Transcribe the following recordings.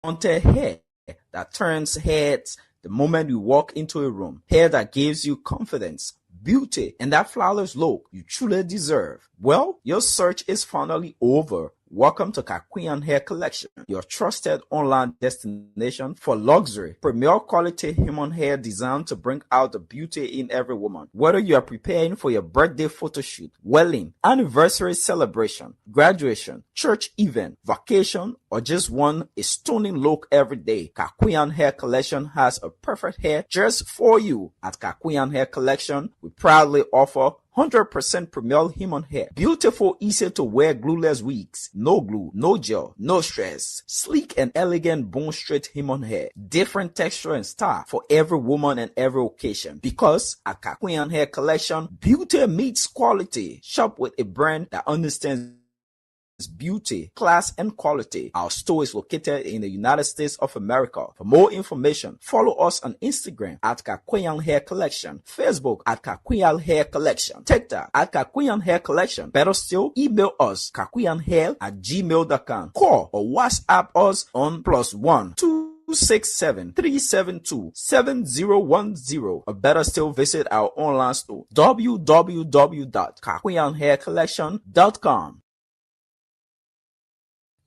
wanted hair that turns heads the moment you walk into a room, hair that gives you confidence, beauty, and that flawless look you truly deserve? Well, your search is finally over. Welcome to Kakuyan Hair Collection, your trusted online destination for luxury, premier quality human hair designed to bring out the beauty in every woman. Whether you are preparing for your birthday photo shoot, wedding, anniversary celebration, graduation, church event, vacation, or just want a stunning look every day, Kakuyan Hair Collection has a perfect hair just for you. At Kakuyan Hair Collection, we proudly offer 100% premier human hair. Beautiful, easy to wear glueless wigs. No glue, no gel, no stress. Sleek and elegant bone straight human hair. Different texture and style for every woman and every occasion. Because at Kakuyan Hair Collection, beauty meets quality. Shop with a brand that understands beauty, class, and quality. Our store is located in the United States of America. For more information, follow us on Instagram at Kakuyan Hair Collection, Facebook at Kakuyan Hair Collection, TikTok at Kakuyan Hair Collection. Better still, email us kakuyanhair@gmail.com. Call or WhatsApp us on +1 267 372 7010, or better still visit our online store www.kakuyanhaircollection.com.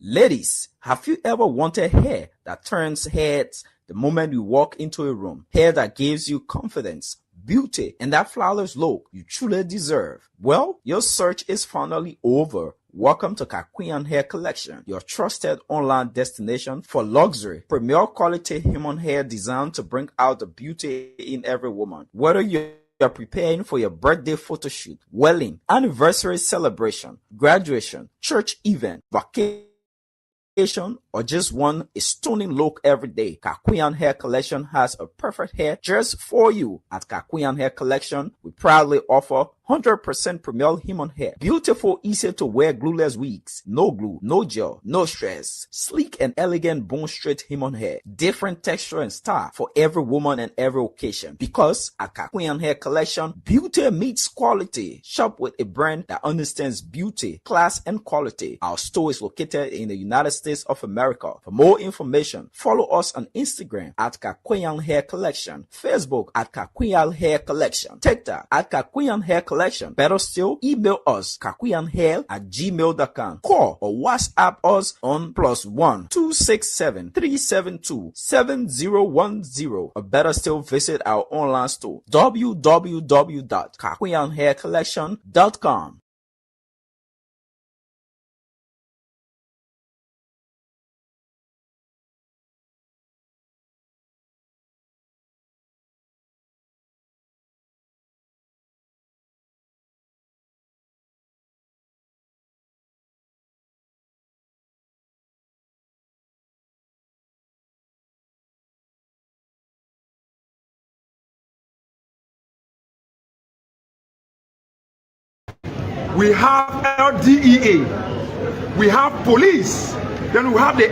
Ladies, have you ever wanted hair that turns heads the moment you walk into a room? Hair that gives you confidence, beauty, and that flawless look you truly deserve? Well, your search is finally over. Welcome to Kakuyan Hair Collection, your trusted online destination for luxury, premier quality human hair designed to bring out the beauty in every woman. Whether you are preparing for your birthday photo shoot, wedding, anniversary celebration, graduation, church event, vacation, or just want a stunning look every day, Kakuyan Hair Collection has a perfect hair just for you. At Kakuyan Hair Collection, we proudly offer 100% premier human hair. Beautiful, easy to wear glueless wigs. No glue, no gel, no stress. Sleek and elegant bone straight human hair. Different texture and style for every woman and every occasion. Because at Kakuyan Hair Collection, beauty meets quality. Shop with a brand that understands beauty, class, and quality. Our store is located in the United States of America. For more information, follow us on Instagram at Kakuyan Hair Collection, Facebook at Kakuyan Hair Collection, TikTok at Kakuyan Hair Collection. Better still, email us kakuyanhair@gmail.com. Call or WhatsApp us on +1 267 372 7010, or better still visit our online store www.kakuyanhaircollection.com. We have LDEA, we have police, then we have the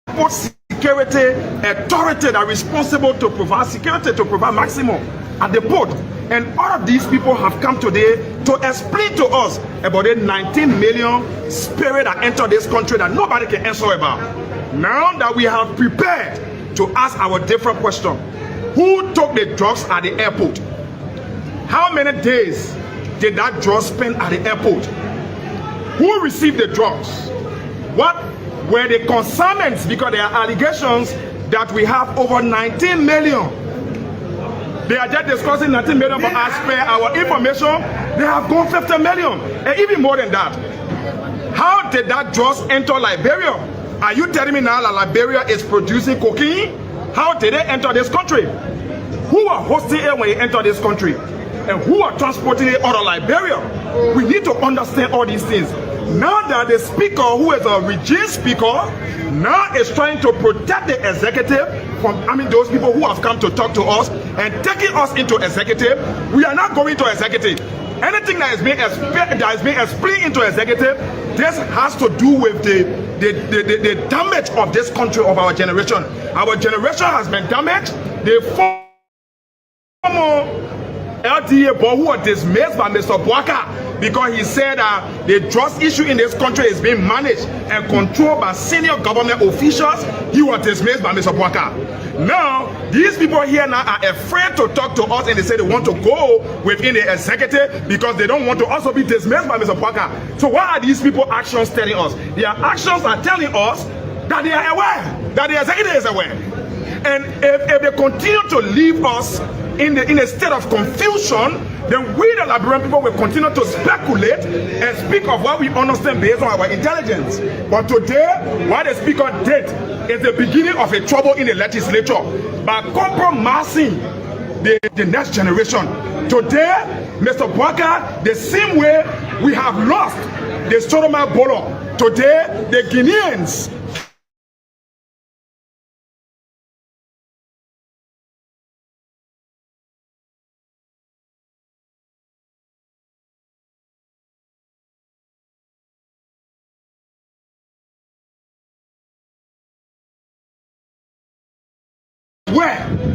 airport security authority that are responsible to provide security, to provide maximum at the port. And all of these people have come today to explain to us about the 19 million spirit that entered this country that nobody can answer about. Now that we have prepared to ask our different question, who took the drugs at the airport? How many days did that drug spend at the airport? Who received the drugs? What were the consignments? Because there are allegations that we have over 19 million. They are just discussing 19 million, but as per our information, they have gone 50 million, and even more than that. How did that drugs enter Liberia? Are you telling me now that Liberia is producing cocaine? How did they enter this country? Who are hosting it when they enter this country? And who are transporting it out of Liberia? We need to understand all these things. Now that the speaker, who is a regime speaker, now is trying to protect the executive from, those people who have come to talk to us and taking us into executive. We are not going to executive. Anything that is being explained into executive, this has to do with the damage of this country, of our generation. Our generation has been damaged. The former LDA boy who was dismissed by Mr. Bwaka because he said that the drugs issue in this country is being managed and controlled by senior government officials. He was dismissed by Mr. Bwaka. Now, these people here now are afraid to talk to us, and they say they want to go within the executive because they don't want to also be dismissed by Mr. Bwaka. So what are these people actions telling us? Their actions are telling us that they are aware, that the executive is aware. And if they continue to leave us in a state of confusion, then we the Liberian people will continue to speculate and speak of what we understand based on our intelligence. But today, what the speaker did is the beginning of a trouble in the legislature by compromising the next generation. Today, Mr. Bwaka, the same way we have lost the Solomon Bolo, today the Guineans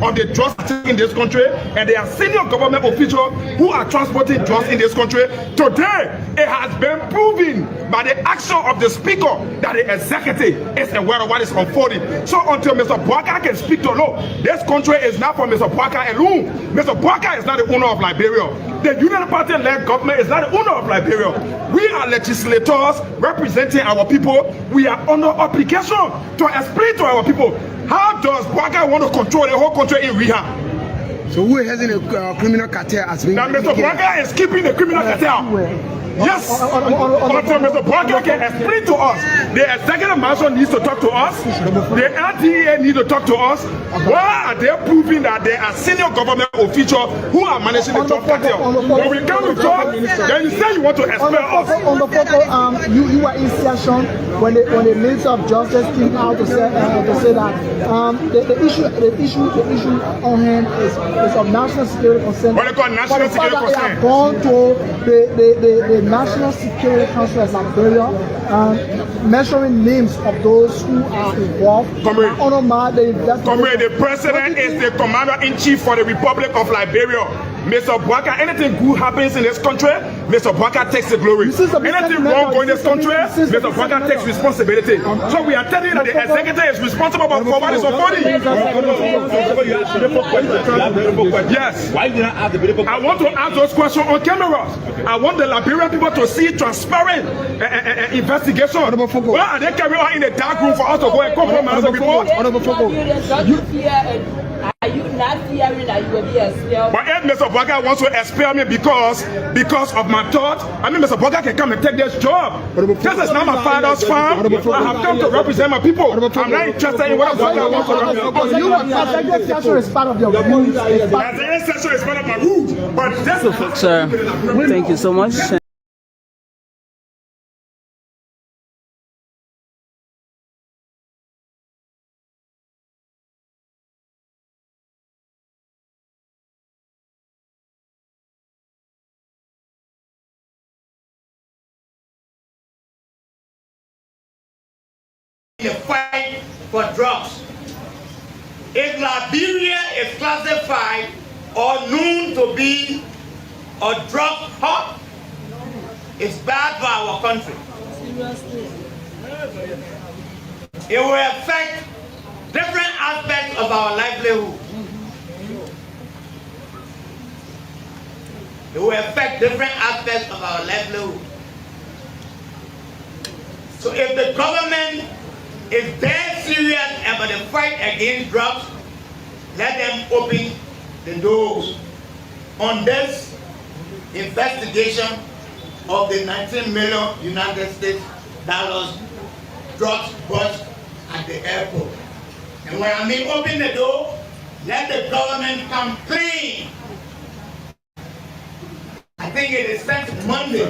of the drugs in this country, and there are senior government officials who are transporting drugs in this country. Today, it has been proven by the action of the speaker that the executive is aware of what is unfolding. So until Mr. Bwaka can speak to law, this country is not for Mr. Bwaka alone. Mr. Bwaka is not the owner of Liberia. The Union Party-led government is not the owner of Liberia. We are legislators representing our people. We are under obligation to explain to our people, how does Bwaka want to control the whole country in Riha? So who has a criminal cartel as being? Now Mr. Bwaka is keeping the criminal cartel. Yes, until Mr. Bwaka can explain to us. The executive marshal needs to talk to us. The LTA needs to talk to us. Why are they proving that there are senior government officials who are managing the drug cartel? When we come to talk, then you say you want to expel us. On the photo, you were in session when the Minister of Justice came out to say that the issue on hand is of national security concern. What they call national security concern. They have gone to the National Security Council of Liberia, measuring names of those who are involved. Comrade, the president is the commander-in-chief for the Republic of Liberia. Mr. Bwaka, anything good happens in this country, Mr. Bwaka takes the glory. Anything wrong going in this country, Mr. Bwaka takes responsibility. So we are telling you that the executive is responsible for what is unfolding. Yes. Why did you not ask the beautiful? I want to ask those questions on camera. I want the Liberian people to see transparent investigation. Why are they carrying on in the dark room for us to go and compromise the report? Are you not fearing that you will be expelled? But if Mr. Bwaka wants to expel me because of my thought, I mean, Mr. Bwaka can come and take this job. This is not my father's farm. I have come to represent my people. I'm not interested in what Bwaka wants to represent. You are executive session is part of your rules. The session is part of my rules. But this Sir, thank you so much. The fight for drugs. If Liberia is classified or known to be a drug hub, it's bad for our country. It will affect different aspects of our livelihood. It will affect different aspects of our livelihood. So if the government is dead serious about the fight against drugs, let them open the doors on this investigation of the 19 million United States dollars drugs bust at the airport. And when I mean open the door, let the government come clean. I think it is since Monday,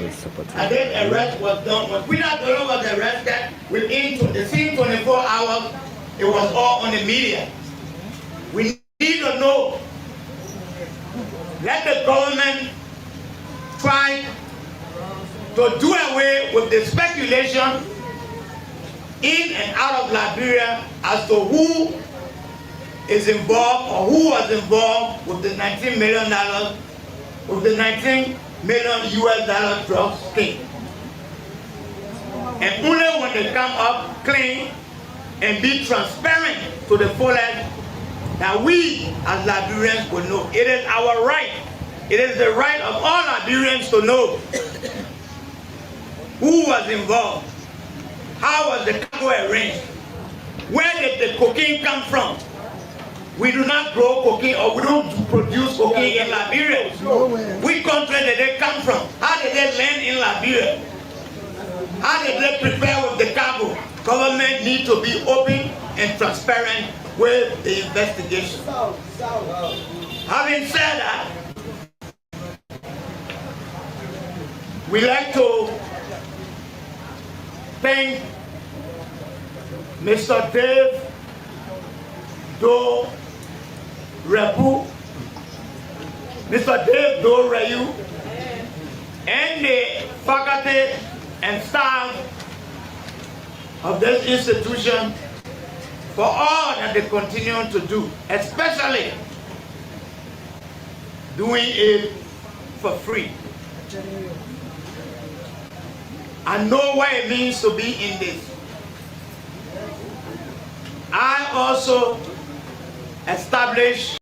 I think arrest was done. When Peter Dolo was arrested, within the same 24 hours, it was all on the media. We need to know. Let the government try to do away with the speculation in and out of Liberia as to who is involved or who was involved with the $19 million, with the 19 million US drugs came. And only when they come up clean and be transparent to the fullest, that we as Liberians will know. It is our right. It is the right of all Liberians to know who was involved, how was the cargo arranged, where did the cocaine come from. We do not grow cocaine, or we don't produce cocaine in Liberia. Which country did they come from? How did they land in Liberia? How did they prepare with the cargo? Government need to be open and transparent with the investigation. Having said that, we like to thank Mr. Dave Do Rebu, Mr. Dave Do Reyu, and the faculty and staff of this institution for all that they continue to do, especially doing it for free. I know what it means to be in this. I also established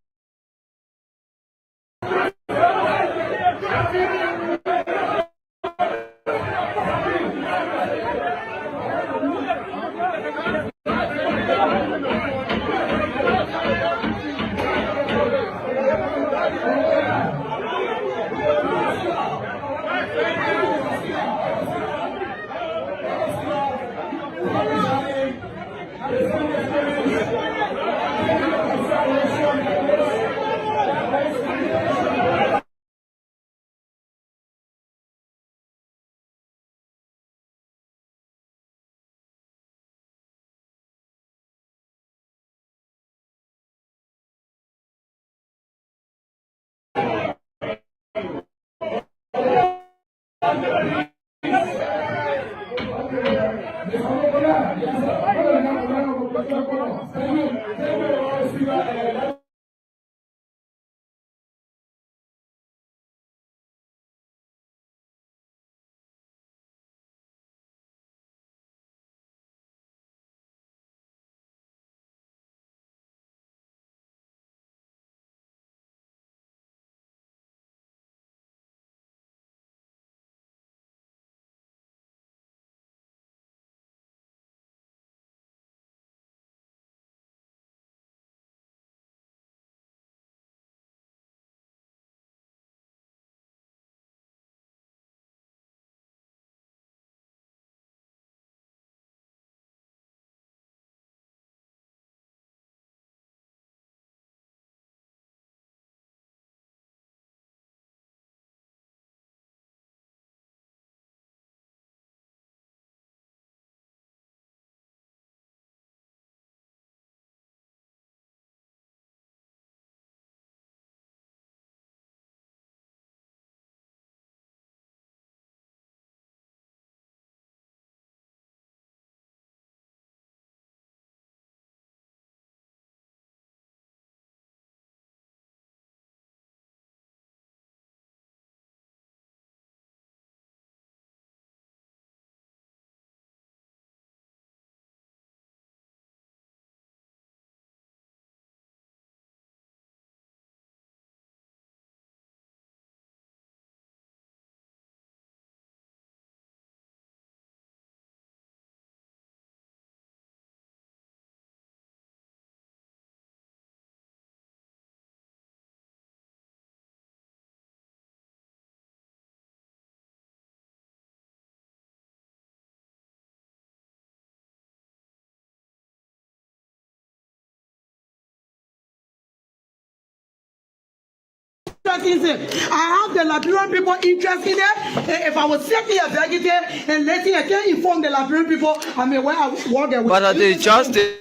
I have the Liberian people interested in it. If I was sitting here executive and letting I can inform the Liberian people, I mean, where I work with. But the justice.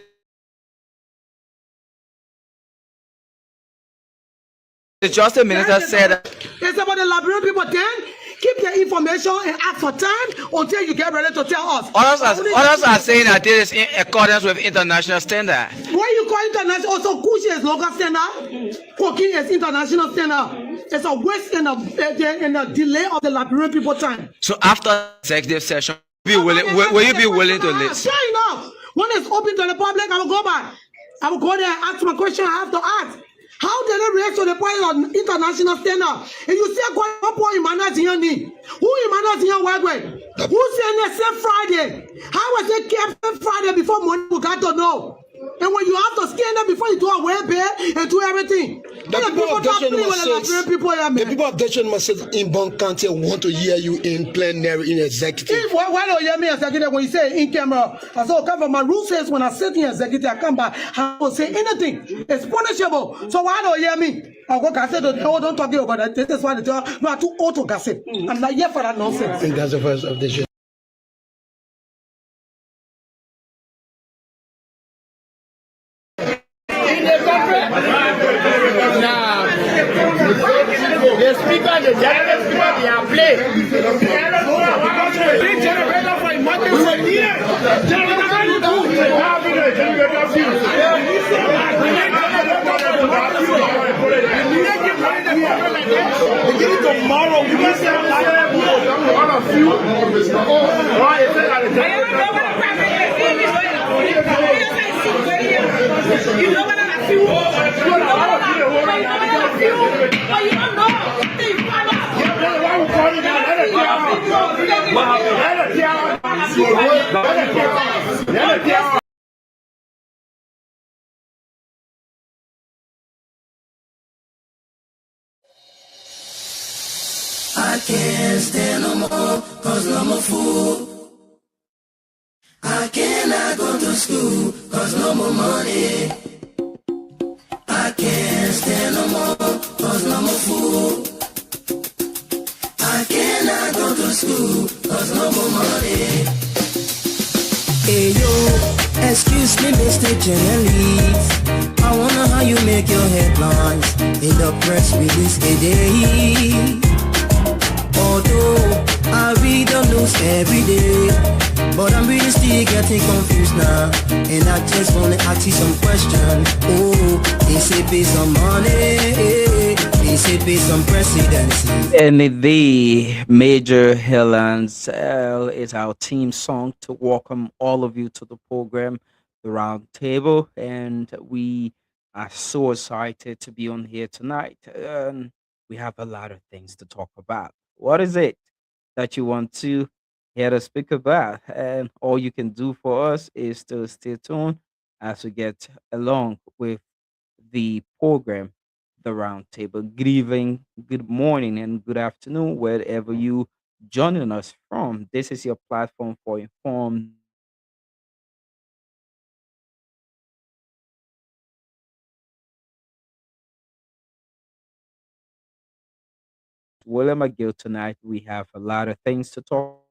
The justice minister said it's about the Liberian people. Then keep the information and ask for time until you get ready to tell us. Others are saying that this is in accordance with international standard. What you call international? Also, Kushi is local standard. Cocaine is international standard. it's a waste and a delay of the Liberian people time. So after executive session, will you be willing to listen? Sure enough. When it's open to the public, I will go back. I will go there and ask my question I have to ask. How did they react to the point of international standard? And you say, what point Emmanuel Tiani? Who Emmanuel Tiani work with? Who said they said Friday? How was it kept Friday before money we got to know? And when you have to scan them before you do a web pay and do everything. The people of Dutchman must say in Bon County want to hear you in plenary in executive. Why don't you hear me executive when you say in camera? I saw cover my rule says when I sit in executive, I come back, I don't say anything. It's punishable. So why don't you hear me? I go gossip. Don't talk about that. This is why they tell you are too old to gossip. I'm not here for that nonsense. And that's the first of the show. The speaker, the general speaker, they are playing. Tomorrow, we can say all of you. You know what I feel? You don't know. I can't stand no more, cause I'm a fool. I cannot go to school, cause no more money. I can't stand no more, cause I'm a fool. I cannot go to school, cause no more money. Hey yo, excuse me Mr. Journalist, I wanna how you make your headlines in the press release today. Although I read the news every day, but I'm really still getting confused now. And I just wanna ask you some questions. Oh, they say based on money, they say based on presidency. And the Major Hill&Zell is our team song to welcome all of you to the program, The Round Table. And we are so excited to be on here tonight. We have a lot of things to talk about. What is it that you want to hear us speak about? And all you can do for us is to stay tuned as we get along with the program, The Round Table. Good evening, good morning, and good afternoon, wherever you joining us from. This is your platform for informed William McGill. Tonight we have a lot of things to talk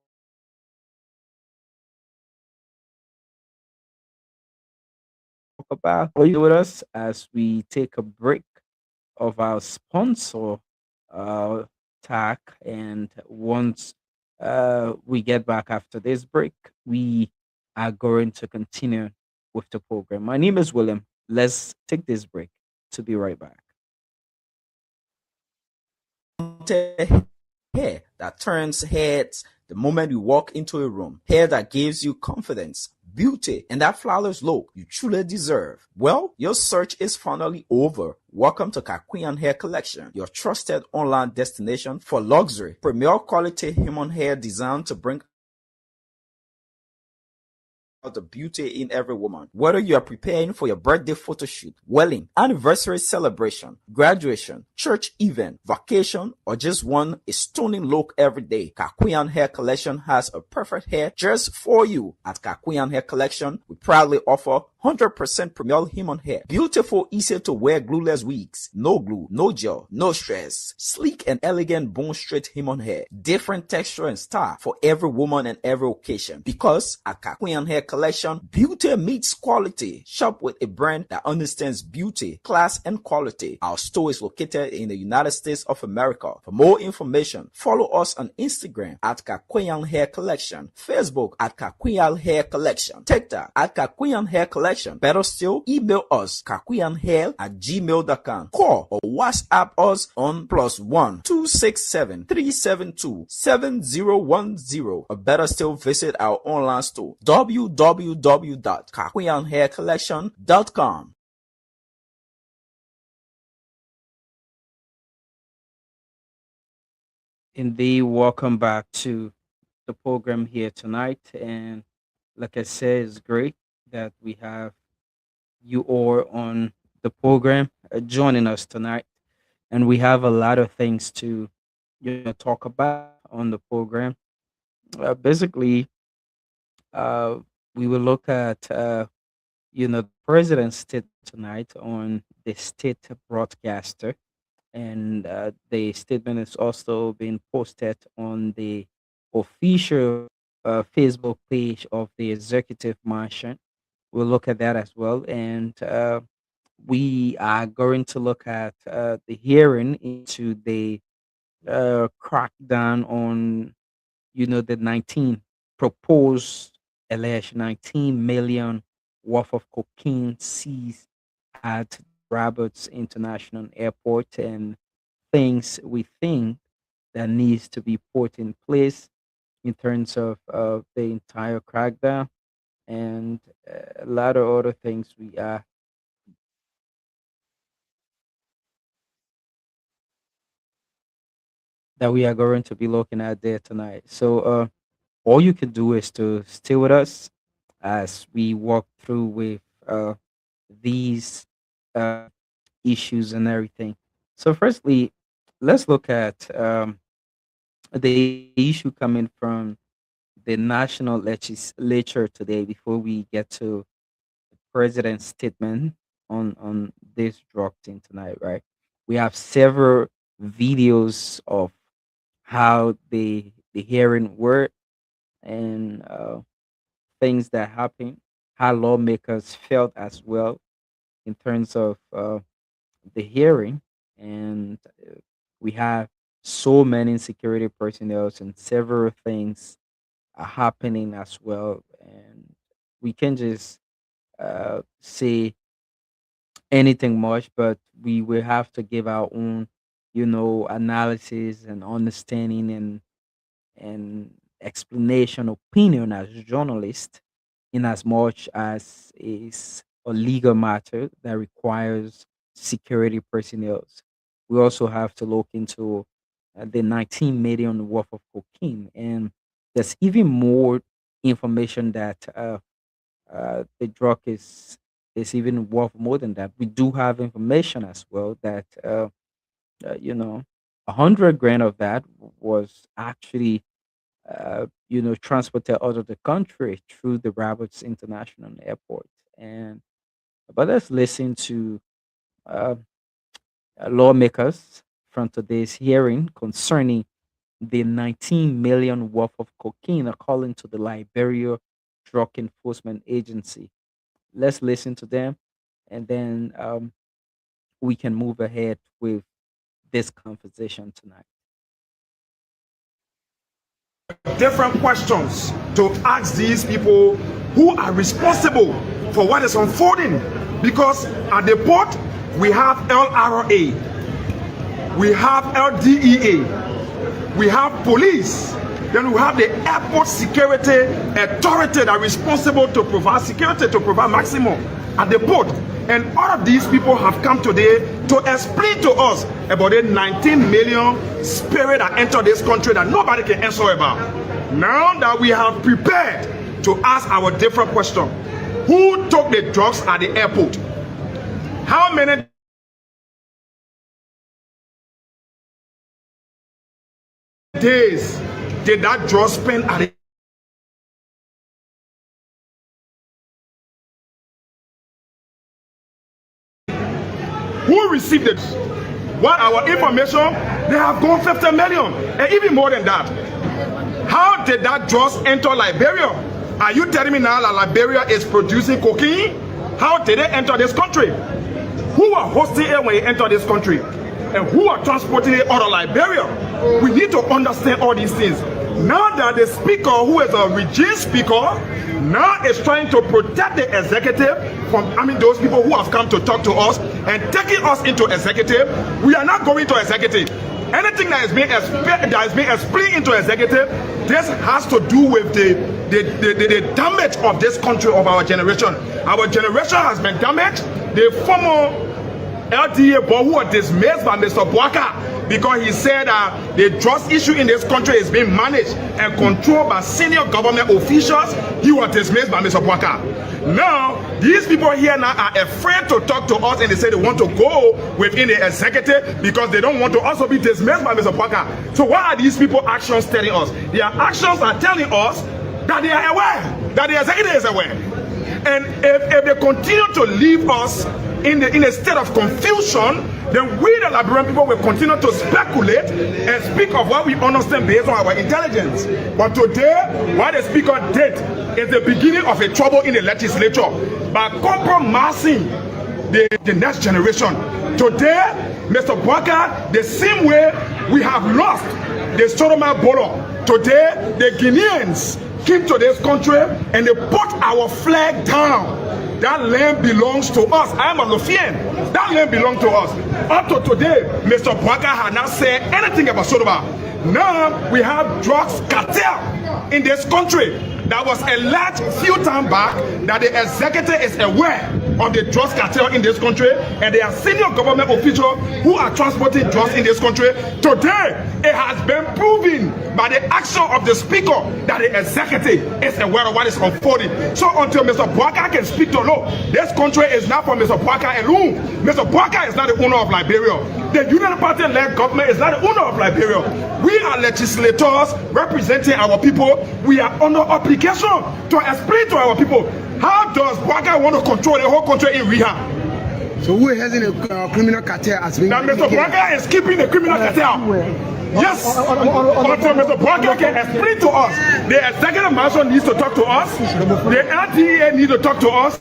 about. Are you with us as we take a break of our sponsor TAC, and once we get back after this break, we are going to continue with the program. My name is William. Let's take this break to be right back. Hair that turns heads the moment you walk into a room. Hair that gives you confidence, beauty, and that flawless look you truly deserve. Well, your search is finally over. Welcome to Kakuyan Hair Collection, your trusted online destination for luxury, premier quality human hair designed to bring the beauty in every woman. Whether you are preparing for your birthday photo shoot, wedding, anniversary celebration, graduation, church event, vacation, or just want a stunning look every day, Kakuyan Hair Collection has a perfect hair just for you. At Kakuyan Hair Collection, we proudly offer 100% premier human hair. Beautiful, easy to wear glueless wigs. No glue, no gel, no stress. Sleek and elegant bone straight human hair. Different texture and style for every woman and every occasion. Because at Kakuyan Hair Collection, beauty meets quality. Shop with a brand that understands beauty, class, and quality. Our store is located in the United States of America. For more information, follow us on Instagram at Kakuyan Hair Collection, Facebook at Kakuyan Hair Collection, TikTok at Kakuyan Hair Collection, Collection. Better still, email us kakuyanhair@gmail.com. Call or WhatsApp us on +1 267 372 7010. Or better still, visit our online store www.kakuyanhaircollection.com. Indeed, welcome back to the program here tonight. And like I said, it's great that we have you all on the program joining us tonight. And we have a lot of things to talk about on the program. Basically, we will look at the president's statement tonight on the state broadcaster, and the statement is also being posted on the official Facebook page of the executive mansion. We'll look at that as well, and we are going to look at the hearing into the crackdown on the 19 proposed 19 million worth of cocaine seized at Roberts International Airport, and things we think that needs to be put in place in terms of the entire crackdown, and a lot of other things that we are going to be looking at there tonight. So all you can do is to stay with us as we walk through with these issues and everything. So firstly, let's look at the issue coming from the national legislature today before we get to the president's statement on this drug thing tonight, right? We have several videos of how the hearing worked, and things that happened, how lawmakers felt as well in terms of the hearing, and we have so many security personnel and several things are happening as well, and we can just say anything much, but we will have to give our own analysis and understanding and explanation opinion as journalists, in as much as is a legal matter that requires security personnel. We also have to look into the 19 million worth of cocaine, and there's even more information that the drug is even worth more than that. We do have information as well that 100 grand of that was actually transported out of the country through the Roberts International Airport. But let's listen to lawmakers from today's hearing concerning the 19 million worth of cocaine, according to the Liberia Drug Enforcement Agency. Let's listen to them, and then we can move ahead with this conversation tonight. Different questions to ask these people who are responsible for what is unfolding, because at the port we have LRA, we have LDEA, we have police, then we have the airport security authority that are responsible to provide security, to provide maximum at the port. And all of these people have come today to explain to us about the 19 million spirit that entered this country that nobody can answer about. Now that we have prepared to ask our different question, who took the drugs at the airport? How many days did that drug spend at the who received it? What our information, they have gone 50 million and even more than that. How did that drugs enter Liberia? Are you telling me now that Liberia is producing cocaine? How did it enter this country? Who are hosting it when it entered this country? And who are transporting it out of Liberia? We need to understand all these things. Now that the speaker, who is a regime speaker, now is trying to protect the executive from, those people who have come to talk to us and taking us into executive. We are not going to executive. Anything that is being explained into executive, this has to do with the damage of this country, of our generation. Our generation has been damaged. The former LDA boy who was dismissed by Mr. Bwaka because he said the drugs issue in this country is being managed and controlled by senior government officials. He was dismissed by Mr. Bwaka. Now, these people here now are afraid to talk to us, and they say they want to go within the executive because they don't want to also be dismissed by Mr. Bwaka. So what are these people's actions telling us? Their actions are telling us that they are aware, that the executive is aware. And if they continue to leave us in a state of confusion, then we, the Liberian people, will continue to speculate and speak of what we understand based on our intelligence. But today, what the speaker did is the beginning of a trouble in the legislature by compromising the next generation. Today, Mr. Bwaka, the same way we have lost the Solomon Bolo, today the Guineans came to this country and they put our flag down. That land belongs to us. I am a Lofian. That land belongs to us. Up to today, Mr. Bwaka had not said anything about Sodoba. Now we have drugs cartel in this country. That was alleged few time back that the executive is aware of the drugs cartel in this country, and there are senior government officials who are transporting drugs in this country. Today, it has been proven by the action of the speaker that the executive is aware of what is unfolding. So until Mr. Bwaka can speak to law, this country is not for Mr. Bwaka alone. Mr. Bwaka is not the owner of Liberia. The Union Party-led government is not the owner of Liberia. We are legislators representing our people. We are under obligation to explain to our people how does Bwaka want to control the whole country in rehab. So who has a criminal cartel as being? Now Mr. Bwaka is keeping the criminal cartel. Yes, until Mr. Bwaka can explain to us. The executive marshal needs to talk to us. The LDA needs to talk to us.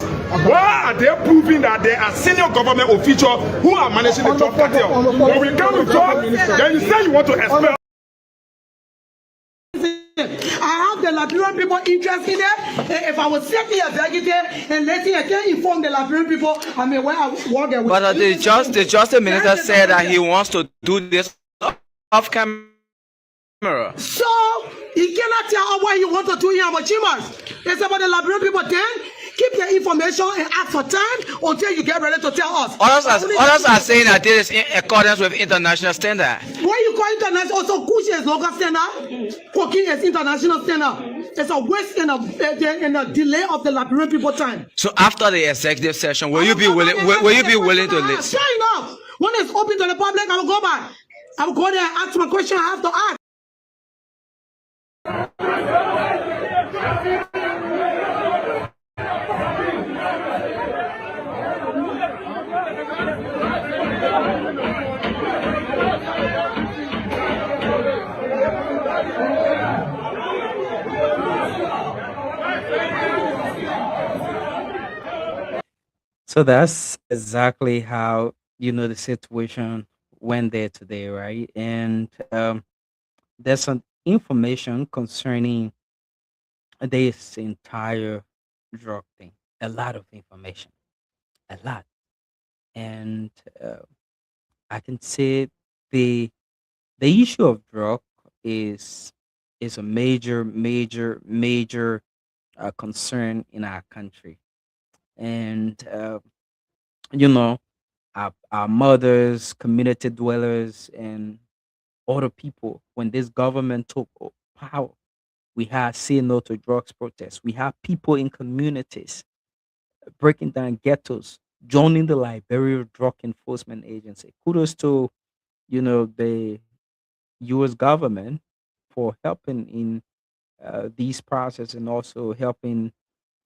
Why are they proving that there are senior government officials who are managing the drug cartel? When we come to talk, then you say you want to expel. I have the Liberian people interested in it. If I was sitting the executive and letting I can inform the Liberian people, I mean, where I work. But the justice minister said that he wants to do this off camera. So he cannot tell what he wants to do here about Chimas. It's about the Liberian people. Then keep the information and ask for time until you get ready to tell us. Others are saying that this is in accordance with international standard. Why you call international? Also, Kushi is local standard. Cooking is international standard. It's a waste and a delay of the Liberian people time. So after the executive session, will you be willing to listen? Sure enough. When it's open to the public, I will go back. I will go there and ask my question I have to ask. So that's exactly how the situation went there today, right? And there's some information concerning this entire drug thing. A lot of information, a lot, and I can say the issue of drug is a major concern in our country, and our mothers, community dwellers, and other people. When this government took power, we had say no to drugs protests. We have people in communities breaking down ghettos, joining the Liberia Drug Enforcement Agency. Kudos to the U.S. government for helping in these processes and also helping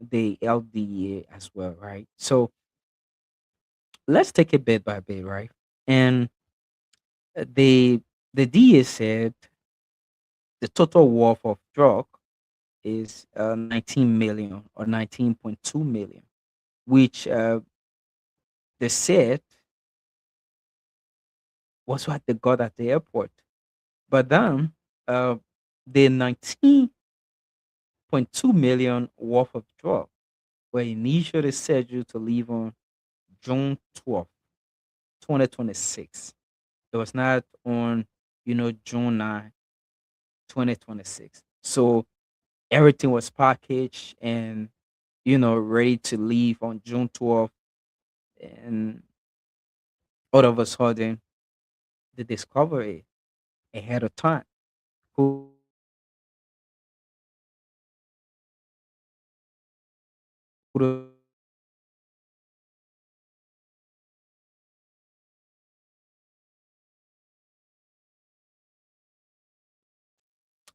the LDA as well, right? So let's take it bit by bit, right? And the DA said the total worth of drug is 19 million or 19.2 million, which they said was what they got at the airport. But then the 19.2 million worth of drugs were initially scheduled to leave on June 12th, 2026. It was not on, June 9th, 2026. So everything was packaged and, ready to leave on June 12th. And all of a sudden, they discover it ahead of time. Who would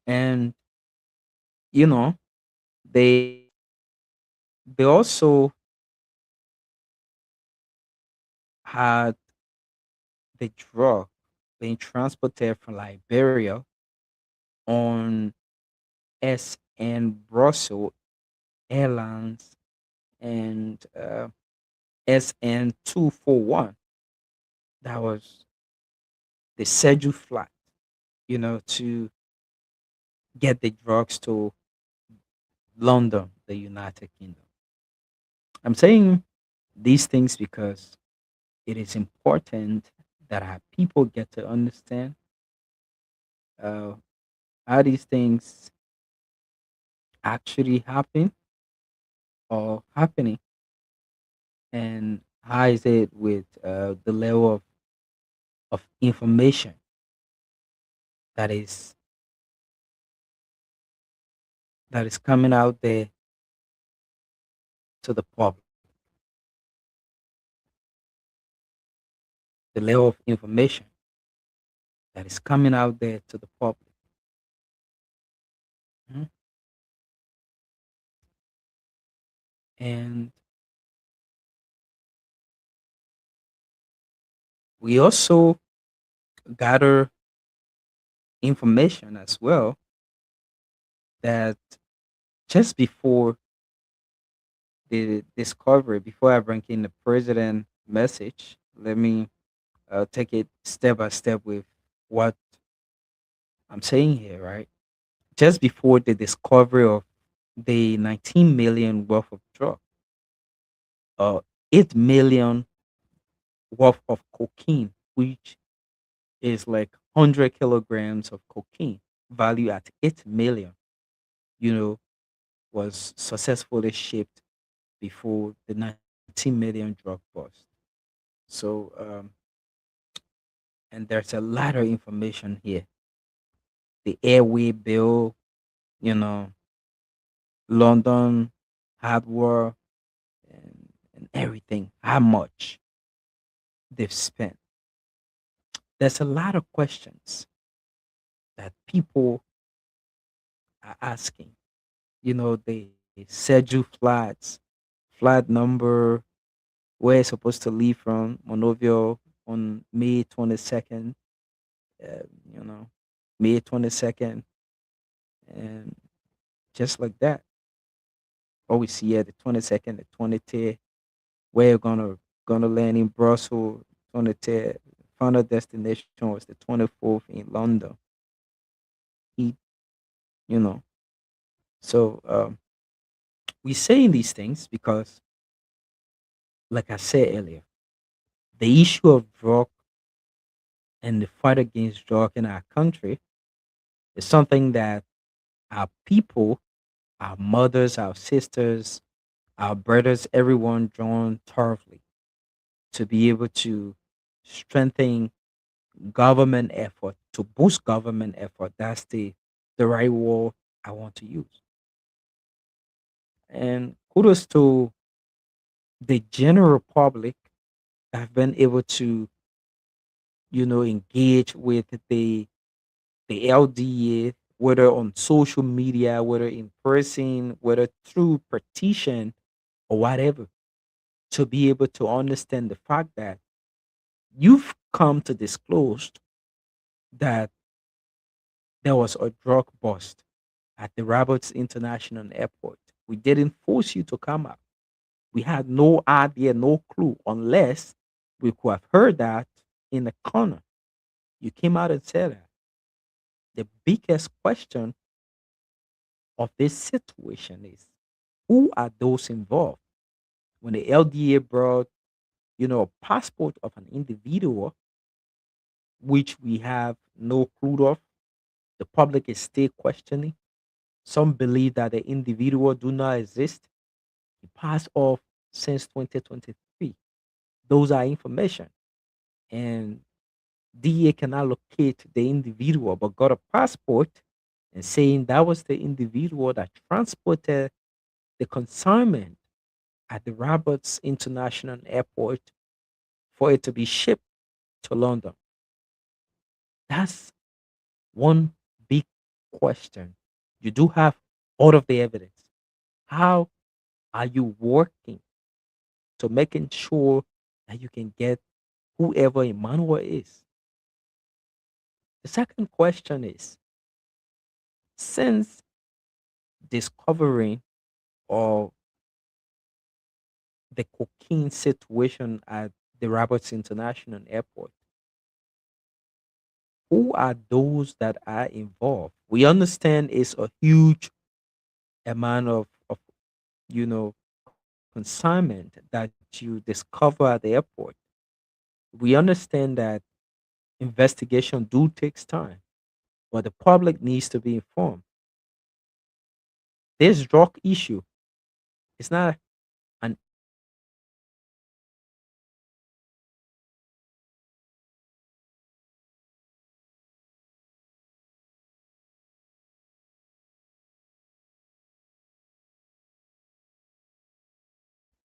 and you know they also had the drug being transported from Liberia on SN Brussels Airlines and SN 241. That was the scheduled flight, to get the drugs to London, the United Kingdom. I'm saying these things because it is important that our people get to understand uh, how these things actually happen or happening, and how is it with the level of information that is coming out there to the public, the level of information that is coming out there to the public. Mhm. And we also gather information as well that just before the discovery, before I bring in the president message, let me take it step by step with what I'm saying here, right? Just before the discovery of the 19 million worth of drug, uh, 8 million worth of cocaine, which is like 100 kilograms of cocaine, value at 8 million, you know, was successfully shipped before the 19 million drug bust. So, and there's a lot of information here. The airway bill, you know, London hardware, and everything, how much they've spent. There's a lot of questions that people are asking. The schedule flights, flight number, where it's supposed to leave from Monrovia on May 22nd, uh, you know, May 22nd, and just like that. What we see at the 22nd, the 23rd, where you're gonna land in Brussels, 23rd. Final destination was the 24th in London. He, you know, so we saying these things because, like I said earlier, the issue of drug and the fight against drug in our country is something that our people, our mothers, our sisters, our brothers, everyone drawn thoroughly to be able to strengthen government effort, to boost government effort. That's the right word I want to use. And kudos to the general public that have been able to, engage with the LDA, whether on social media, whether in person, whether through petition or whatever, to be able to understand the fact that you've come to disclose that there was a drug bust at the Roberts International Airport. We didn't force you to come out. We had no idea, no clue, unless we could have heard that in the corner. You came out and said that. The biggest question of this situation is, who are those involved? When the LDA brought, a passport of an individual, which we have no clue of, the public is still questioning. Some believe that the individual do not exist. He passed off since 2023. Those are information. And DA cannot locate the individual, but got a passport and saying that was the individual that transported the consignment at the Roberts International Airport for it to be shipped to London. That's one big question. You do have all of the evidence. How are you working to making sure that you can get whoever Emmanuel is? The second question is, since discovering of the cocaine situation at the Roberts International Airport, who are those that are involved? We understand it's a huge amount of you know consignment that you discover at the airport. We understand that investigation do takes time, but the public needs to be informed. This drug issue is not an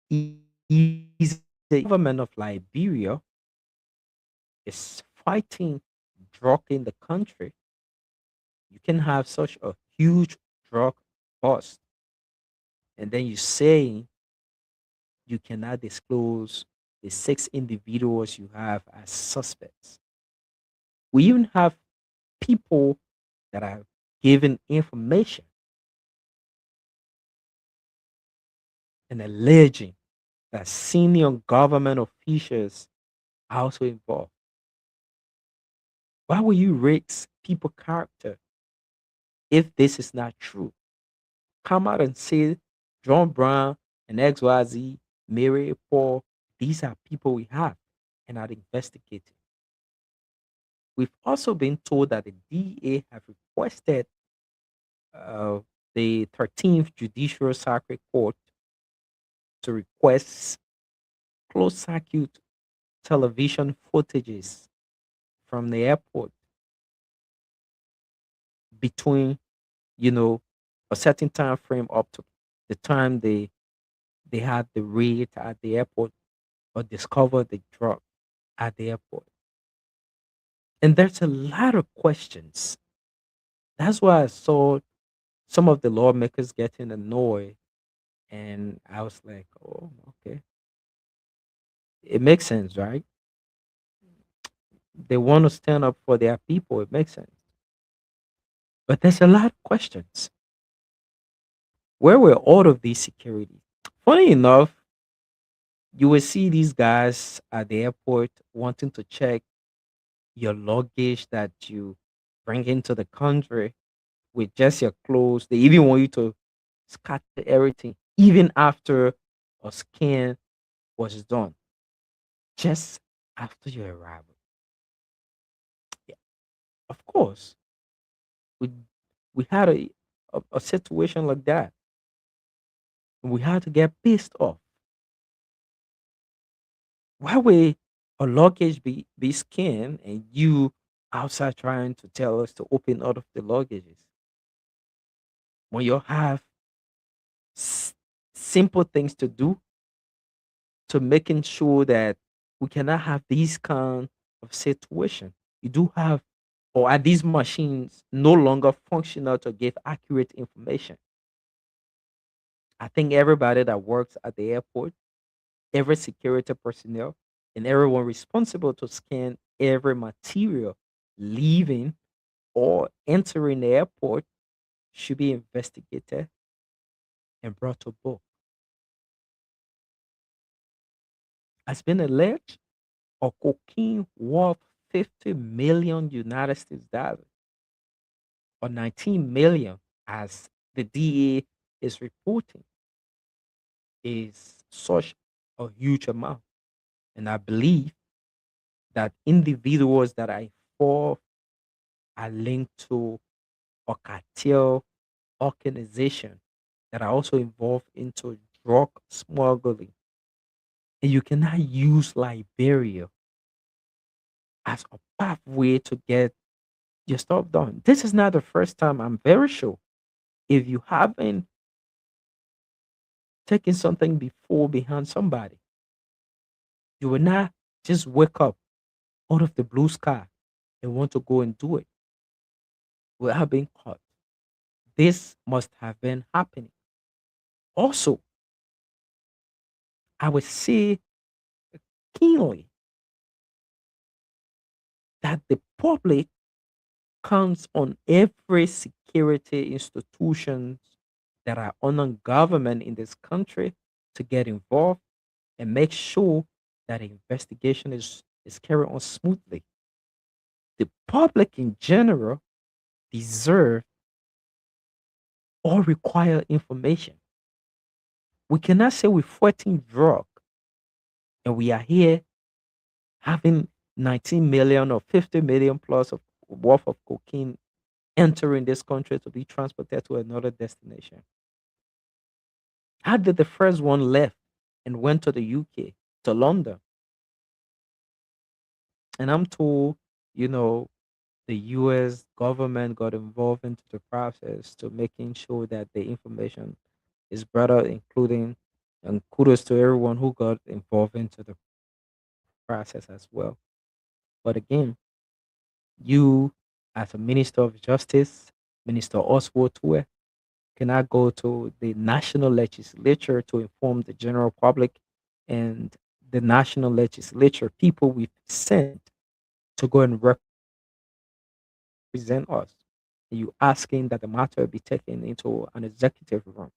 easy. The government of Liberia is fighting drug in the country. You can have such a huge drug bust, and then you say you cannot disclose the 6 individuals you have as suspects. We even have people that are given information and alleging that senior government officials are also involved. Why will you risk people character if this is not true? Come out and say John Brown and XYZ, Mary Paul, these are people we have and are investigating. We've also been told that the DA have requested uh, the 13th Judicial Circuit Court to request closed circuit television footages from the airport between, you know, a certain time frame up to the time they had the raid at the airport or discovered the drug at the airport. And there's a lot of questions. That's why I saw some of the lawmakers getting annoyed, and I was like, oh, okay. It makes sense, right? They want to stand up for their people. It makes sense. But there's a lot of questions. Where were all of these security? Funny enough, you will see these guys at the airport wanting to check your luggage that you bring into the country with just your clothes. They even want you to scatter everything, even after a scan was done, just after your arrival. Yeah, of course, we we had a situation like that, and we had to get pissed off. Why would a luggage be scanned and you outside trying to tell us to open all of the luggages when you have s- simple things to do to making sure that we cannot have these kind of situation? You do have, or are these machines no longer functional to give accurate information? I think everybody that works at the airport, every security personnel, and everyone responsible to scan every material leaving or entering the airport should be investigated and brought to book. Has been alleged of cocaine worth 50 million United States dollars or 19 million as the DA is reporting is such a huge amount. And I believe that individuals that I fall are linked to a cartel organization that are also involved into drug smuggling. And you cannot use Liberia as a pathway to get your stuff done. This is not the first time, I'm very sure. If you haven't taken something before behind somebody, you will not just wake up out of the blue sky and want to go and do it without being caught. This must have been happening. Also, I would say keenly that the public counts on every security institutions that are under government in this country to get involved and make sure that the investigation is carried on smoothly. The public in general deserve or require information. We cannot say we're fighting drug and we are here having 19 million or 50 million plus of worth of cocaine entering this country to be transported to another destination. How did the first one left and went to the UK, to London? And I'm told, you know, the US government got involved into the process to making sure that the information is brought out, including and kudos to everyone who got involved into the process as well. But again, you as a Minister of Justice, Minister Oswald Tue, cannot go to the national legislature to inform the general public and the national legislature, people we've sent to go and represent us. You asking that the matter be taken into an executive room.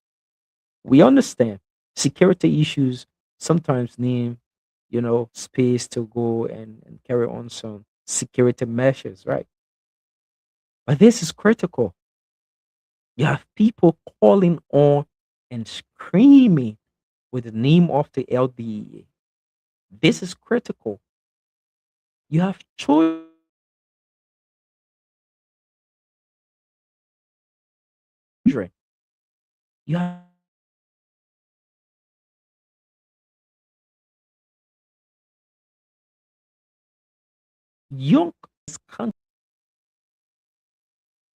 We understand security issues sometimes need, space to go and carry on some security measures, right? But this is critical. You have people calling on and screaming with the name of the LDA. This is critical. You have children. You have young country.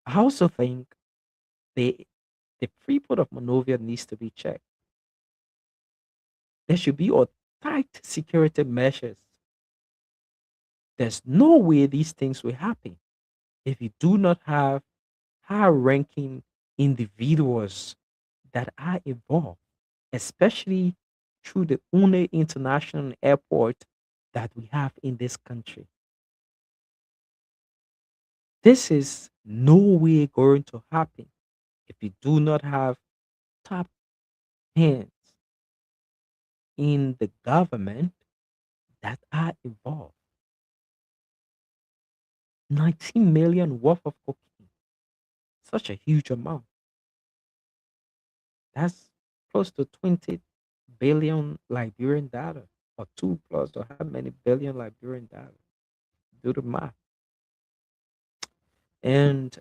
I also think the the Freeport of Monrovia needs to be checked. There should be a tight security measures. There's no way these things will happen if you do not have high ranking individuals that are involved, especially through the only international airport that we have in this country. This is no way going to happen if you do not have top hands in the government that are involved. 19 million worth of cocaine, such a huge amount. That's close to 20 billion Liberian dollars, or two plus, or how many billion Liberian dollars? Do the math. And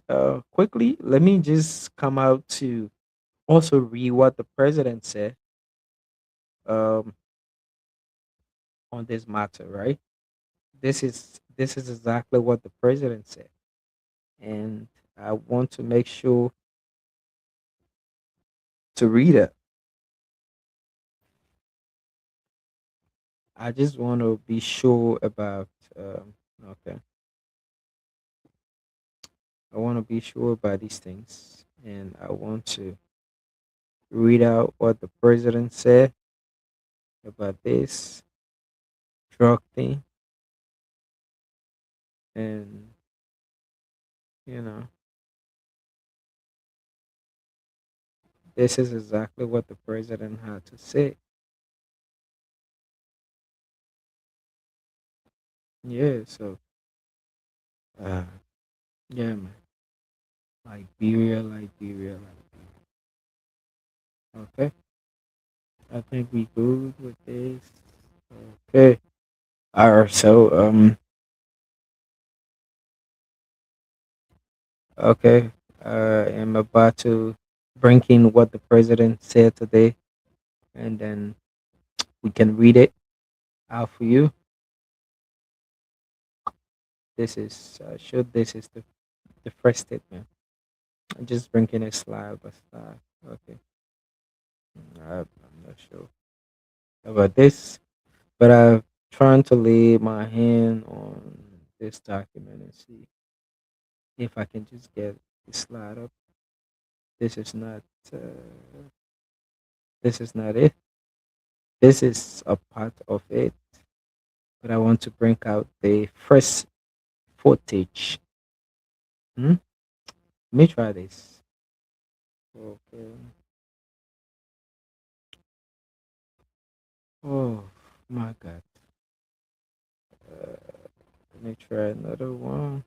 quickly, let me just come out to also read what the president said um, on this matter, right? This is exactly what the president said, and I want to make sure to read it. I just want to be sure about. Okay, I want to be sure about these things, and I want to read out what the president said about this drug thing, and you know, this is exactly what the president had to say. Yeah, so uh, yeah, man, Liberia, Liberia, Liberia. Okay, I think we good with this. Okay. All right. So okay. I'm about to bring in what the president said today, and then we can read it out for you. This is sure this is the first statement. I'm just bringing a slide by slide. Okay. I'm not sure about this, but I'm trying to lay my hand on this document and see if I can just get the slide up. This is not. Uh, this is not it. This is a part of it, but I want to bring out the first footage. Hmm? Let me try this. Okay. Oh my God. Let me try another one.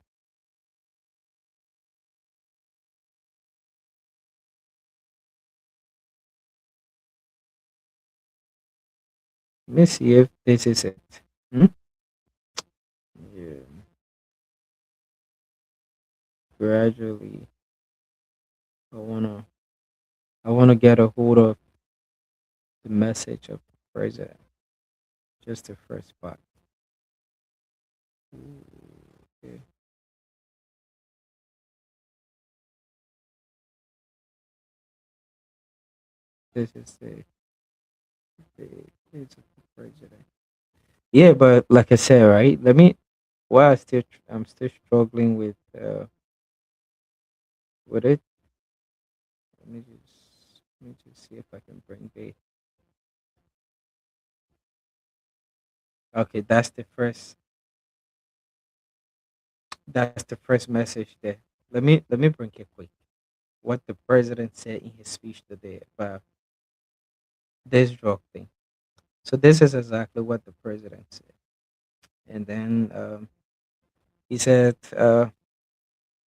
Let me see if this is it. Hmm? Yeah. Gradually, I wanna, I wanna get a hold of the message of the president. Just the first part. Okay. This is the page of the president. Yeah, but like I said, right? Let me. While I'm still struggling with it. Let me just see if I can bring the. Okay, that's the first. That's the first message there. Let me bring it quick. What the president said in his speech today about this drug thing. So this is exactly what the president said, and then he said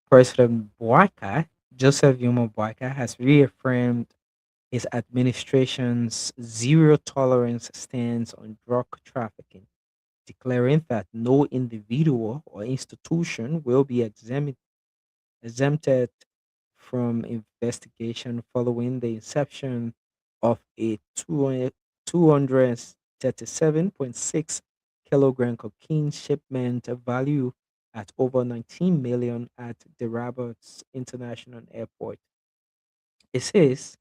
President Boakai, Joseph Yuma Boakai, has reaffirmed his administration's zero tolerance stance on drug trafficking, declaring that no individual or institution will be exempted from investigation following the inception of a 237.6 kilogram cocaine shipment value at over 19 million at the Rabat International Airport. It says,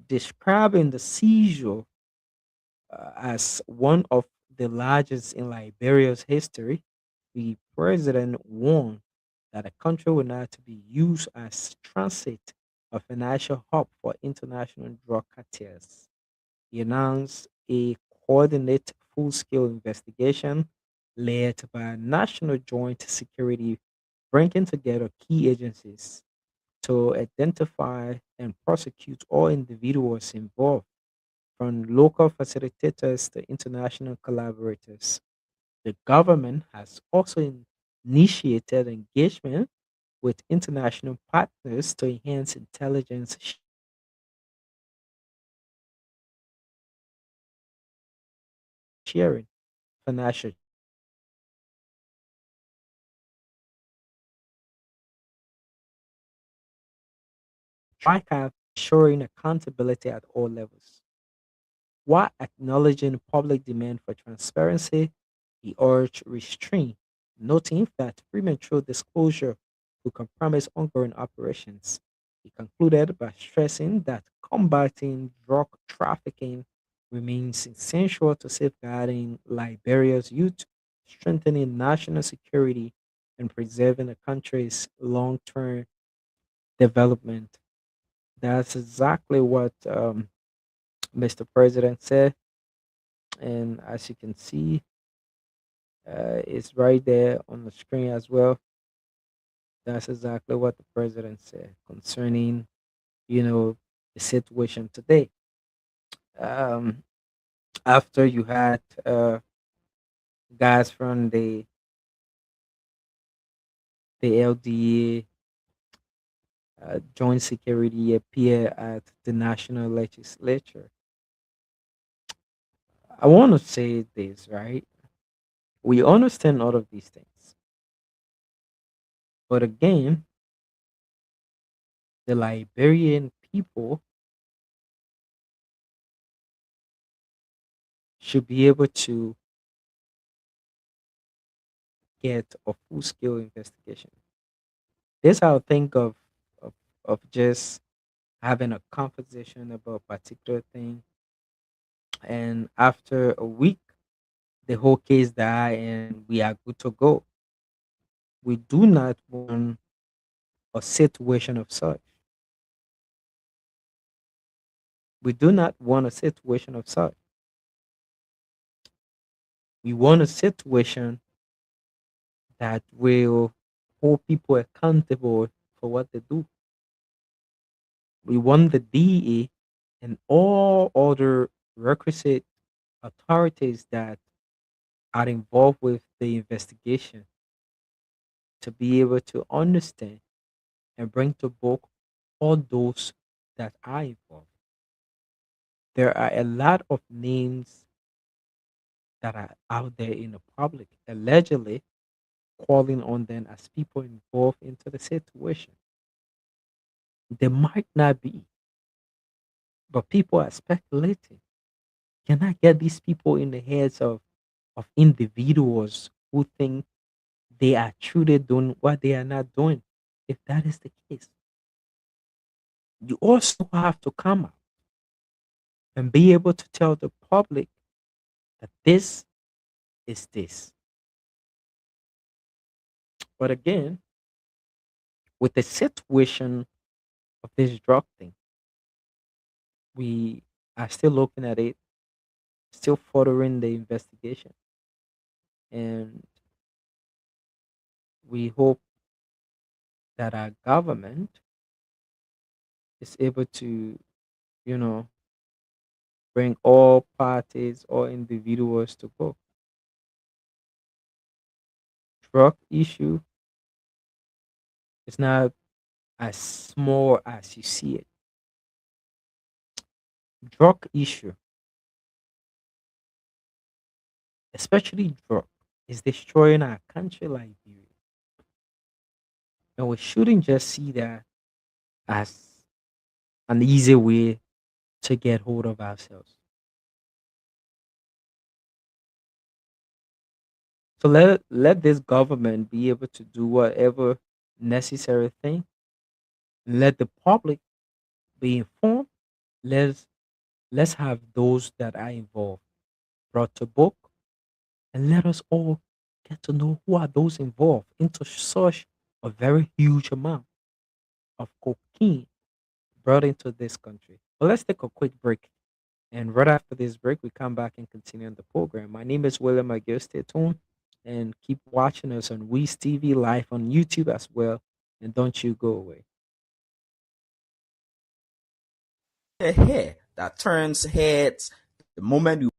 describing the seizure as one of the largest in Liberia's history, the president warned that the country will not be used as transit or financial hub for international drug cartels. He announced a coordinated full-scale investigation led by a national joint security bringing together key agencies to identify and prosecute all individuals involved, from local facilitators to international collaborators. The government has also initiated engagement with international partners to enhance intelligence sharing, financial track, ensuring accountability at all levels. While acknowledging public demand for transparency, he urged restraint, noting that premature disclosure could compromise ongoing operations. He concluded by stressing that combating drug trafficking remains essential to safeguarding Liberia's youth, strengthening national security, and preserving the country's long term development. That's exactly what Mr. President said. And as you can see, it's right there on the screen as well. That's exactly what the president said concerning, the situation today. Um, After you had guys from the LDA joint security appear at the national legislature. I want to say this, right? We understand all of these things. But again, the Liberian people should be able to get a full scale investigation. This how I think of just having a conversation about a particular thing, and after a week the whole case die and we are good to go. We do not want a situation of such. We do not want a situation of such. We want a situation that will hold people accountable for what they do. We want the DEA and all other requisite authorities that are involved with the investigation to be able to understand and bring to book all those that are involved. There are a lot of names that are out there in the public allegedly calling on them as people involved into the situation. They might not be, but people are speculating. Can I get these people in the heads of individuals who think they are truly doing what they are not doing? If that is the case, you also have to come out and be able to tell the public that this is this. But again, with the situation of this drug thing, we are still looking at it, still furthering the investigation, and we hope that our government is able to, you know, bring all parties or individuals to book. Drug issue is not as small as you see it. Drug issue, especially drug, is destroying our country, Liberia. And we shouldn't just see that as an easy way to get hold of ourselves. So let this government be able to do whatever necessary thing. Let the public be informed. Let's have those that are involved brought to book, and let us all get to know who are those involved into such a very huge amount of cocaine brought into this country. But let's take a quick break. And right after this break, we come back and continue on the program. My name is William McGill. Stay tuned and keep watching us on Weez TV live on YouTube as well. And don't you go away. A hair that turns heads the moment you.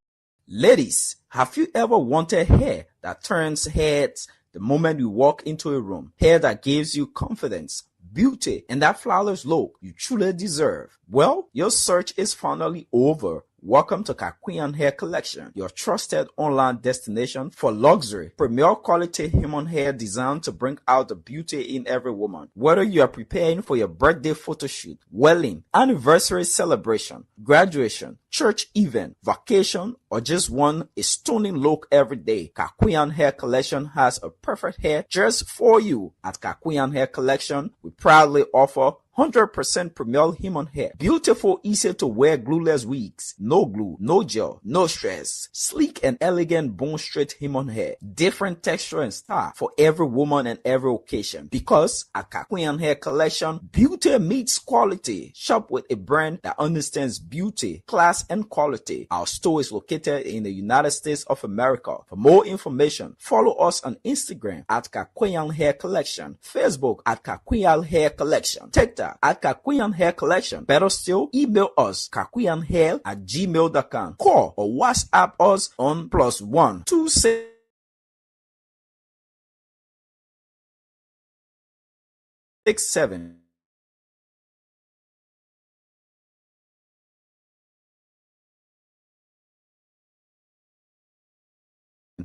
Ladies, have you ever wanted hair that turns heads the moment you walk into a room? Hair that gives you confidence, beauty, and that flawless look you truly deserve. Well, your search is finally over. Welcome to Kakuyan Hair Collection, your trusted online destination for luxury, premier quality human hair designed to bring out the beauty in every woman. Whether you are preparing for your birthday photo shoot, wedding, anniversary celebration, graduation, church event, vacation, or just want a stunning look every day, Kakuyan Hair Collection has a perfect hair just for you. At Kakuyan Hair Collection, we proudly offer 100% premier human hair. Beautiful, easy to wear glueless wigs. No glue, no gel, no stress. Sleek and elegant bone straight human hair. Different texture and style for every woman and every occasion. Because at Kakuyan Hair Collection, beauty meets quality. Shop with a brand that understands beauty, class, and quality. Our store is located in the United States of America. For more information, follow us on Instagram at Kakuyan Hair Collection, Facebook at Kakuyan Hair Collection, TikTok at Kakuyan Hair Collection. Better still, email us kakuyanhair@gmail.com. Call or WhatsApp us on +1 267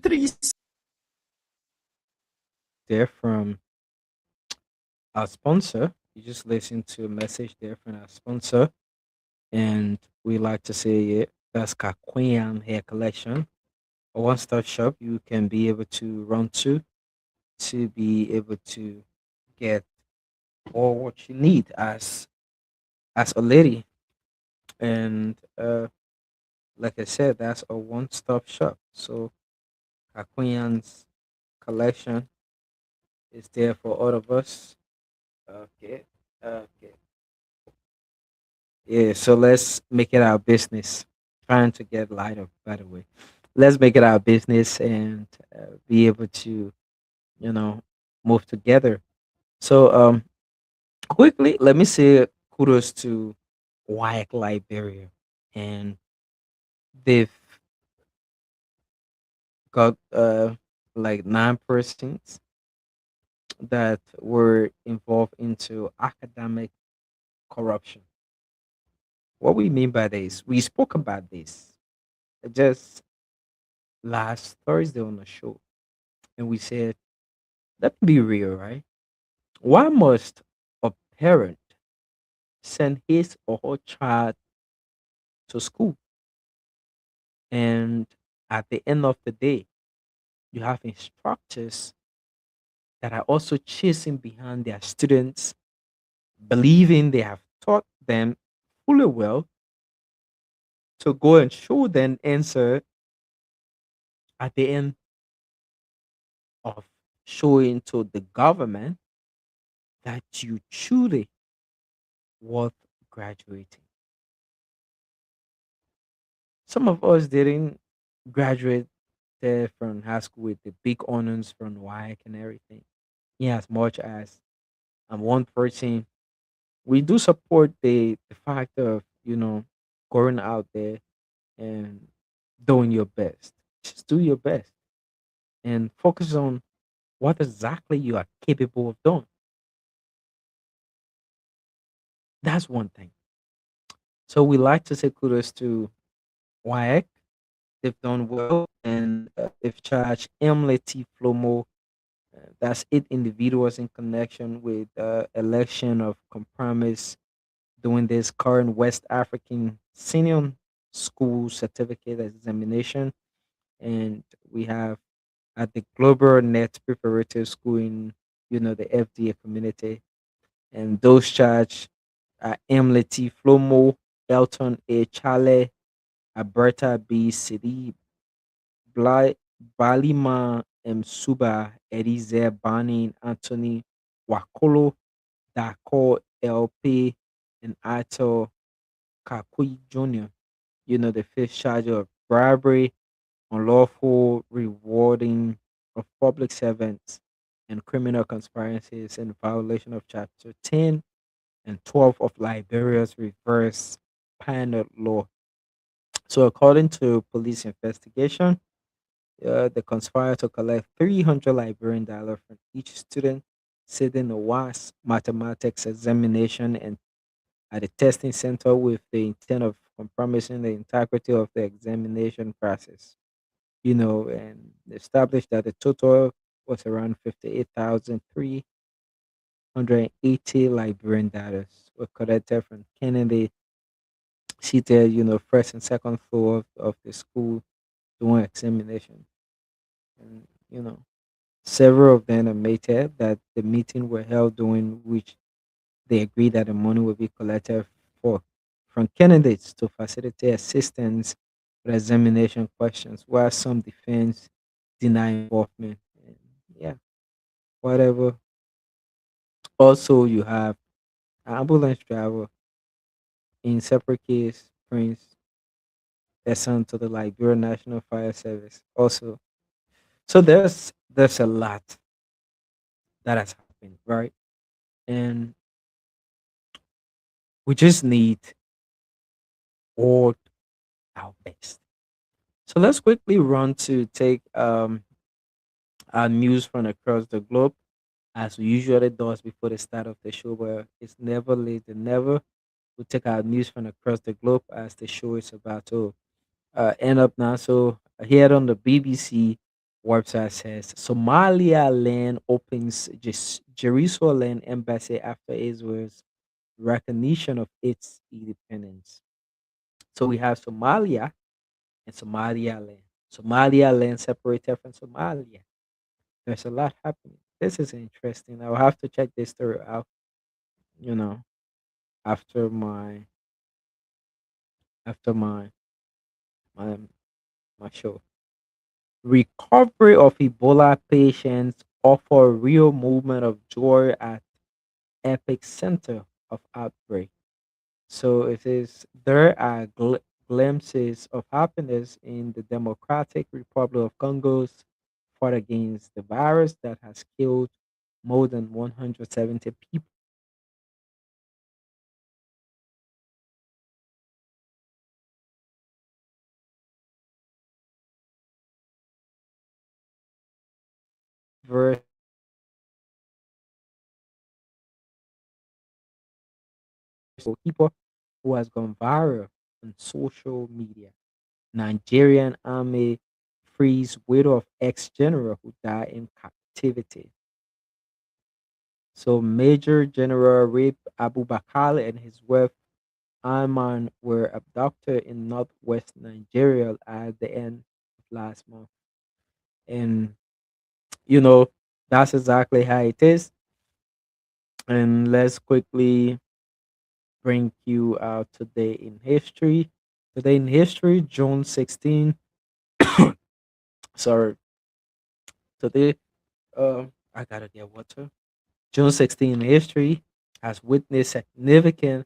Three there from our sponsor. You just listen to a message there from our sponsor, and we like to say it. That's Kakwian Hair Collection, a one-stop shop you can be able to run to be able to get all what you need as a lady. And like I said, that's a one-stop shop. So Kakwian's collection is there for all of us. Okay. Okay. Yeah, so let's make it our business. Trying to get lighter, by the way. Let's make it our business and be able to, you know, move together. So, quickly, let me say kudos to WIAC Liberia, and they've got like 9 persons that were involved into academic corruption. What we mean by this, we spoke about this just last Thursday on the show, and we said, let me be real, right? Why must a parent send his or her child to school, and at the end of the day, you have instructors that are also chasing behind their students, believing they have taught them fully well to go and show them answer at the end of showing to the government that you truly worth graduating. Some of us didn't graduate there from high school with the big honors from WIAC and everything. Yeah, as much as I'm one person, we do support the fact of, going out there and doing your best. Just do your best and focus on what exactly you are capable of doing. That's one thing. So we like to say kudos to WIAC. They've done well, and they've charged Emily T. Flomo. That's 8 individuals in connection with election of compromise doing this current West African Senior School Certificate Examination. And we have at the Global Net Preparatory School in, the FDA community. And those charged are Emily T. Flomo, Elton A. Chale, Alberta B. City, Balima M. Suba, Elize Bani, Anthony Wakolo, Dako LP, and Ato Kakui Jr., the fifth charge of bribery, unlawful rewarding of public servants, and criminal conspiracies in violation of Chapter 10 and 12 of Liberia's reverse penal law. So, according to police investigation, the conspirator collect $300 from each student sitting a WAS mathematics examination and at the testing center with the intent of compromising the integrity of the examination process. And established that the total was around 58,380 Liberian dollars were collected from Kennedy seated, first and second floor of the school doing examination. And, several of them admitted that the meeting were held during which they agreed that the money will be collected for from candidates to facilitate assistance with examination questions, while some defense deny involvement. And yeah, whatever. Also, you have ambulance driver in separate case, Prince, assigned to the Liberia National Fire Service. Also, so there's a lot that has happened, right? And we just need all our best. So let's quickly run to take our news from across the globe, as we usually does before the start of the show, but it's never late and never. We take our news from across the globe as the show is about to end up now. So here on the BBC, website says Somaliland opens Jerusalem embassy after Israel's recognition of its independence. So we have Somalia and Somaliland. Somaliland separated from Somalia. There's a lot happening. This is interesting. I'll have to check this story out, you know, after my my my show. Recovery of Ebola patients offer real movement of joy at epicenter of outbreak. So it is there are glimpses of happiness in the Democratic Republic of Congo's fight against the virus that has killed more than 170 people. Versus people who has gone viral on social media. Nigerian army frees widow of ex-general who died in captivity. So Major General Rape Abubakar and his wife Ayman were abducted in northwest Nigeria at the end of last month. And you know, that's exactly how it is. And let's quickly bring you out today in history. Today in history, June 16. Sorry, today I gotta get water. June 16 in history has witnessed significant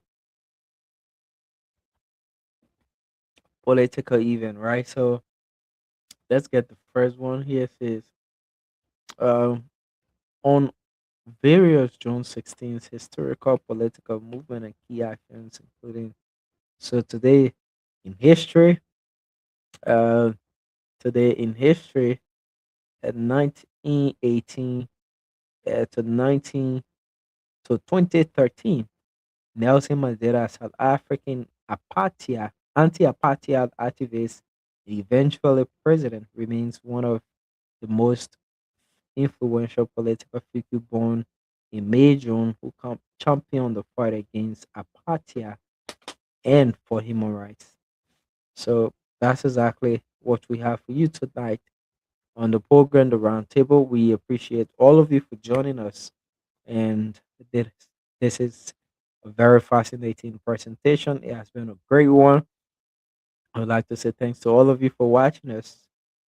political event, right? So let's get the first one here. It says um on various June 16th historical political movement and key actions, including so in history, uh today in history at 1918 to 19 to 2013, Nelson Mandela, South African anti-apartheid activist, eventually president, remains one of the most influential political figure born in May June who championed the fight against apartheid and for human rights. So that's exactly what we have for you tonight on the program, the roundtable. We appreciate all of you for joining us, and this this is a very fascinating presentation. It has been a great one. I would like to say thanks to all of you for watching us,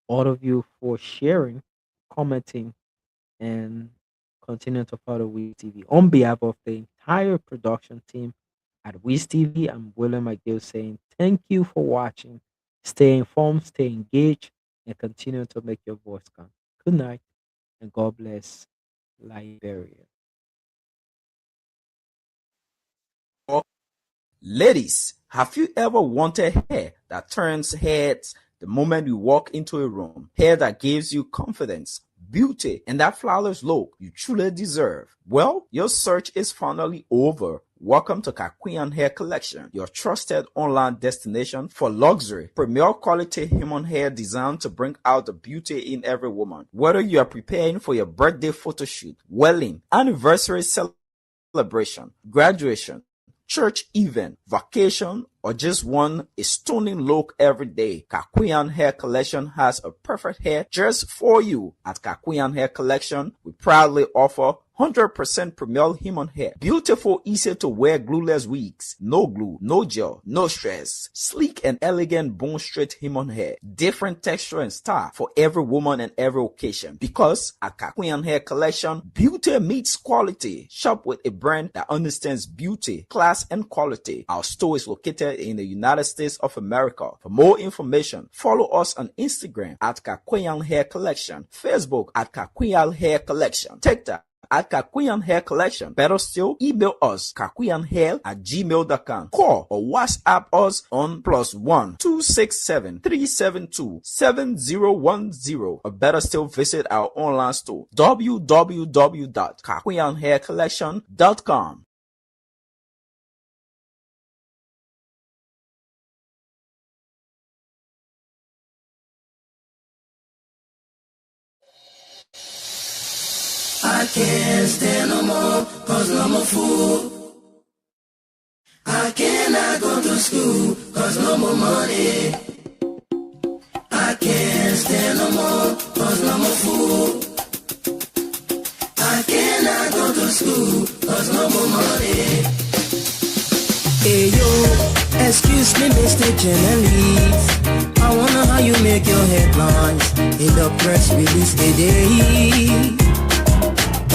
all of you for sharing, commenting, and continue to follow Wiz TV. On behalf of the entire production team at Wiz TV, I'm William McGill saying thank you for watching. Stay informed, stay engaged, and continue to make your voice count. Good night, and God bless Liberia. Ladies, have you ever wanted hair that turns heads the moment you walk into a room? Hair that gives you confidence, beauty, and that flawless look you truly deserve. Well, your search is finally over. Welcome to Kakuyan Hair Collection, your trusted online destination for luxury, premier quality human hair designed to bring out the beauty in every woman. Whether you are preparing for your birthday photo shoot, wedding, anniversary celebration, graduation, church event, vacation, or just want a stunning look every day, Kakuyan Hair Collection has a perfect hair just for you. At Kakuyan Hair Collection, we proudly offer 100% premium human hair. Beautiful, easy to wear glueless wigs. No glue, no gel, no stress. Sleek and elegant bone straight human hair. Different texture and style for every woman and every occasion. Because at Kakuyan Hair Collection, beauty meets quality. Shop with a brand that understands beauty, class, and quality. Our store is located in the United States of America. For more information, follow us on Instagram at Kakuyan Hair Collection, Facebook at Kakuyan Hair Collection, TikTok at Kakuyan Hair Collection. Better still, email us kakuyanhair@gmail.com. Call or WhatsApp us on +1 267 372 7010. Or better still, visit our online store www.kakuyanhaircollection.com. I can't stand no more, cause I'm a fool. I cannot go to school, cause no more money. I can't stand no more, cause I'm a fool. I cannot go to school, cause no more money. Hey yo, excuse me, Mr. Journalist, I wonder how you make your headlines in the press release today.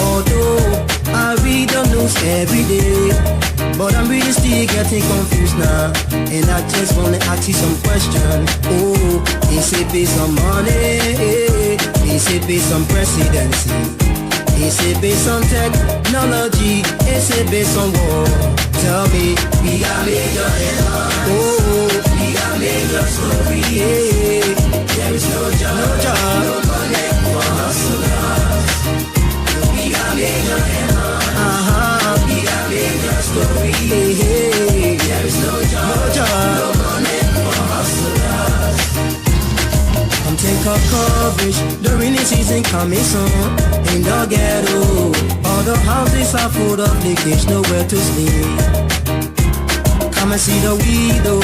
Although I read the news every day, but I'm really still getting confused now, and I just wanna ask you some questions. Oh, is it based on money? Is it based on presidency? Is it based on technology? Is it based on war? Tell me, we got major headlines. Oh, we got major story. There is no job, no money for hustlers. We got major headlines. We got major story. There is no job, no money for hustlers. Come take a coverage, the rainy season coming soon. In the ghetto, all the houses are full of leakage, nowhere to sleep. Come and see the widow,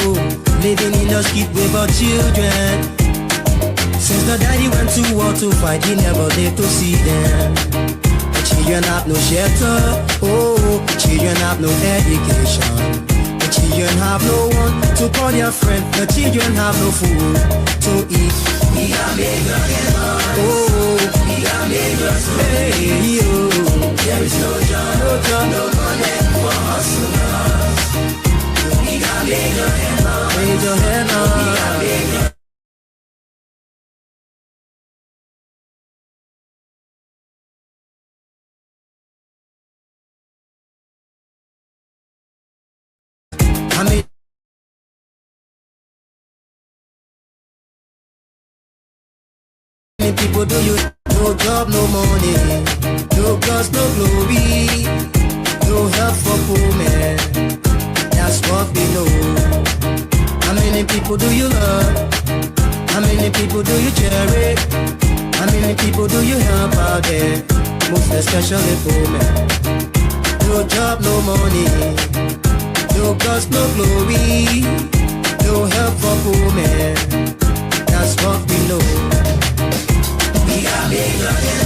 living in the street with her children. Since the daddy went to war to fight, he never lived to see them. The children have no shelter, oh, children have no education. The children have no one to call their friend, the children have no food to eat. We got major headlines. Oh, we got major stories. Hey, yo. There is no job, no money for hustlers. We got major headlines. Major headlines. We got major. I mean, people do you no job, no money, no cause, no glory, no help for poor men. That's what we know. How many people do you love? How many people do you cherish? How many people do you help out there? Most especially poor men. No job, no money, no cause, no glory, no help for poor men. That's what we know. We got bigger.